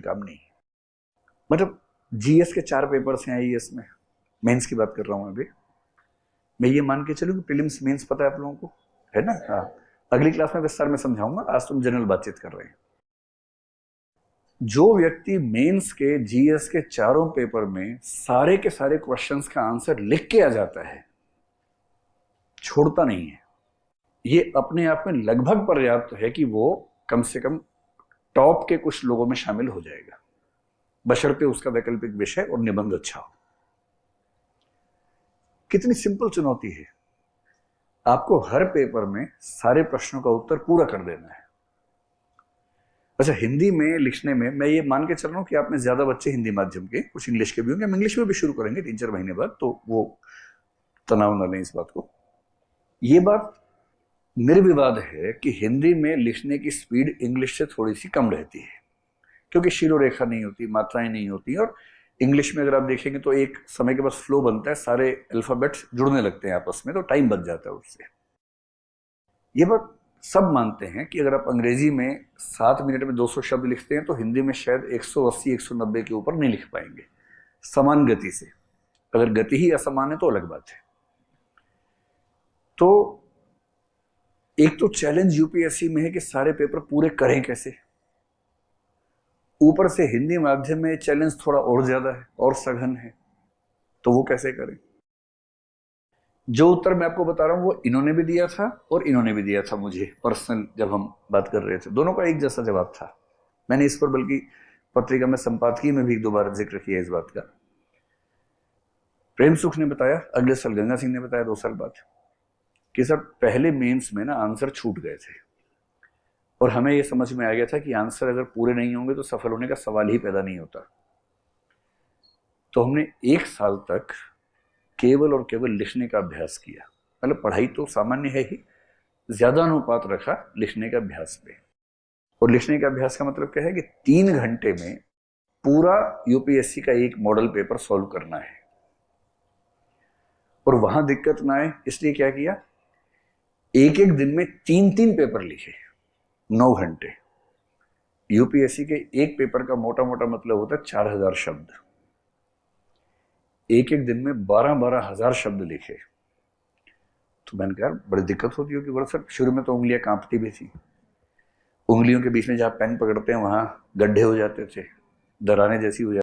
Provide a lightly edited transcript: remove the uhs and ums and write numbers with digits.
काम नहीं। मतलब जीएस के 4 पेपर्स हैं आईएएस में, मेंस की बात कर रहा हूं अभी। मैं ये मान के चलूं कि प्रीलिम्स मेंस पता है आप लोगों को, है ना? हाँ, अगली क्लास में विस्तार में समझाऊंगा, आज तुम जनरल बातचीत कर रहे हैं। जो व्यक्ति मेंस के जीएस के चारों पेपर में सारे के सारे क्वेश्चंस का आंसर लिख के आ जाता है, छोड़ता नहीं है, ये अपने आप में लगभग पर्याप्त है कि वो कम से कम टॉप के कुछ लोगों में शामिल हो जाएगा, बशर्ते उसका वैकल्पिक विषय और निबंध अच्छा हो। कितनी सिंपल चुनौती है, आपको हर पेपर में सारे प्रश्नों का उत्तर पूरा कर देना है। अच्छा, हिंदी में लिखने में मैं ये मान के चल रहा हूं कि आप में ज्यादा बच्चे हिंदी माध्यम के, कुछ इंग्लिश के भी होंगे, हम इंग्लिश में भी शुरू करेंगे 3-4 महीने बाद, तो वो तनाव न लें इस बात को। ये बात निर्विवाद है कि हिंदी में लिखने की स्पीड इंग्लिश से थोड़ी सी कम रहती है, क्योंकि शिरोरेखा नहीं होती, मात्राएं नहीं होती, और इंग्लिश में अगर आप देखेंगे तो एक समय के बाद फ्लो बनता है, सारे अल्फाबेट्स जुड़ने लगते हैं आपस में, तो टाइम बच जाता है उससे। ये बात सब मानते हैं कि अगर आप अंग्रेजी में 7 मिनट में 200 शब्द लिखते हैं तो हिंदी में शायद 180-190 के ऊपर नहीं लिख पाएंगे समान गति से। अगर गति ही असमान है तो अलग बात है। तो एक तो चैलेंज यूपीएससी में है कि सारे पेपर पूरे करें कैसे, ऊपर से हिंदी माध्यम में चैलेंज थोड़ा और ज्यादा है और सघन है, तो वो कैसे करें। जो उत्तर मैं आपको बता रहा हूं वो इन्होंने भी दिया था और इन्होंने भी दिया था मुझे पर्सनल, जब हम बात कर रहे थे, दोनों का एक जैसा जवाब था। मैंने इस पर बल्कि पत्रिका में संपादकीय में भी 1-2 बार जिक्र किया इस बात का। प्रेम सुख ने बताया, अगले साल गंगा सिंह ने बताया 2 साल बाद, कि सर पहले मेंस में ना आंसर छूट गए थे, और हमें यह समझ में आ गया था कि आंसर अगर पूरे नहीं होंगे तो सफल होने का सवाल ही पैदा नहीं होता। तो हमने 1 साल तक केवल और केवल लिखने का अभ्यास किया। मतलब पढ़ाई तो सामान्य है ही, ज्यादा अनुपात रखा लिखने का अभ्यास पे। और लिखने का अभ्यास का मतलब क्या है कि 3 घंटे में पूरा यूपीएससी का एक मॉडल पेपर सॉल्व करना है, और वहां दिक्कत ना आए इसलिए क्या किया, एक एक दिन में 3-3 पेपर लिखे, 9 घंटे। यूपीएससी के एक पेपर का मोटा मोटा मतलब होता है 4000 शब्द, एक एक दिन में 12-12 हजार शब्द लिखे। तो मैंने कहा बड़ी दिक्कत होती होगी। बोला सर शुरू में तो उंगलियां कांपती भी थी, उंगलियों के बीच में जहां पेन पकड़ते हैं वहां गड्ढे हो जाते थे, दरारें जैसी हो जाती